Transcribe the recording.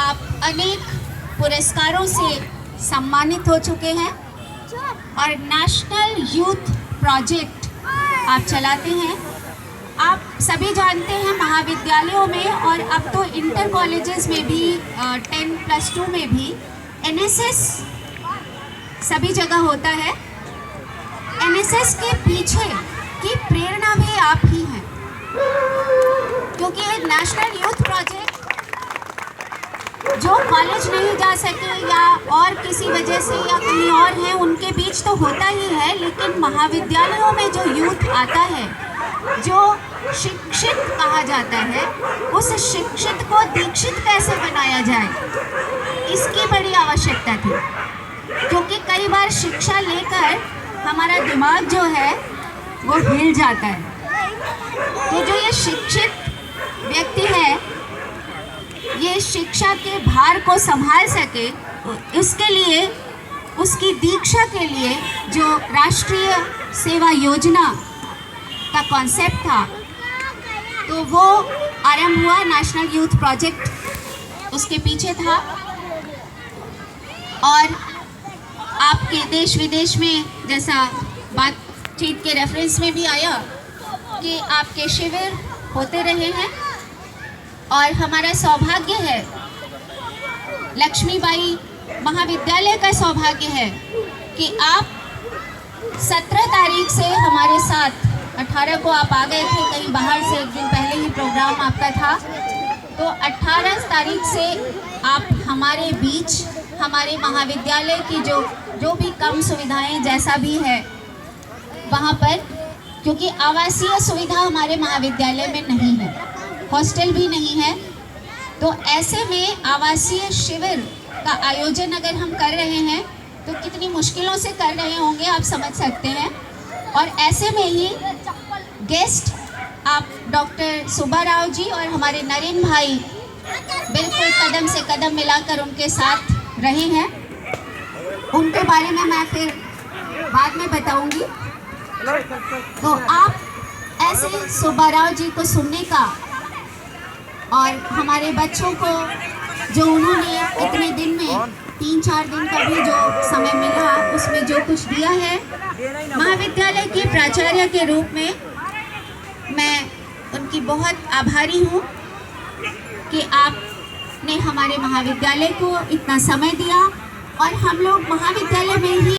आप अनेक पुरस्कारों से सम्मानित हो चुके हैं और नेशनल यूथ प्रोजेक्ट आप चलाते हैं। आप सभी जानते हैं महाविद्यालयों में और अब तो इंटर कॉलेजेस में भी 10+2 में भी एनएसएस सभी जगह होता है। एनएसएस के पीछे की प्रेरणा भी आप ही हैं, क्योंकि नेशनल यूथ प्रोजेक्ट जो कॉलेज नहीं जा सके या और किसी वजह से या कहीं और है उनके बीच तो होता ही है, लेकिन महाविद्यालयों में जो यूथ आता है, जो शिक्षित कहा जाता है, उस शिक्षित को दीक्षित कैसे बनाया जाए, इसकी बड़ी आवश्यकता थी। क्योंकि कई बार शिक्षा लेकर हमारा दिमाग जो है वो हिल जाता है। तो जो ये शिक्षित व्यक्ति है, ये शिक्षा के भार को संभाल सके, उसके लिए, उसकी दीक्षा के लिए जो राष्ट्रीय सेवा योजना का कॉन्सेप्ट था, तो वो आरंभ हुआ। नेशनल यूथ प्रोजेक्ट उसके पीछे था। और आपके देश विदेश में, जैसा बातचीत के रेफरेंस में भी आया, कि आपके शिविर होते रहे हैं और हमारा सौभाग्य है, लक्ष्मीबाई महाविद्यालय का सौभाग्य है कि आप 17 तारीख से हमारे साथ, 18 को आप आ गए थे कहीं बाहर से, एक दिन पहले ही प्रोग्राम आपका था, तो 18 तारीख से आप हमारे बीच, हमारे महाविद्यालय की जो भी कम सुविधाएं जैसा भी है वहाँ पर, क्योंकि आवासीय सुविधा हमारे महाविद्यालय में नहीं है, हॉस्टल भी नहीं है, तो ऐसे में आवासीय शिविर का आयोजन अगर हम कर रहे हैं तो कितनी मुश्किलों से कर रहे होंगे, आप समझ सकते हैं। और ऐसे में ही गेस्ट आप डॉक्टर सुब्बा राव जी और हमारे नरेंद्र भाई बिल्कुल कदम से कदम मिलाकर उनके साथ रहे हैं। उनके बारे में मैं फिर बाद में बताऊंगी। तो आप ऐसे सुब्बा राव जी को सुनने का और हमारे बच्चों को जो उन्होंने इतने दिन में 3-4 दिन का भी जो समय मिला, उसमें जो कुछ दिया है, महाविद्यालय की प्राचार्य के रूप में मैं उनकी बहुत आभारी हूँ कि आपने हमारे महाविद्यालय को इतना समय दिया और हम लोग महाविद्यालय में ही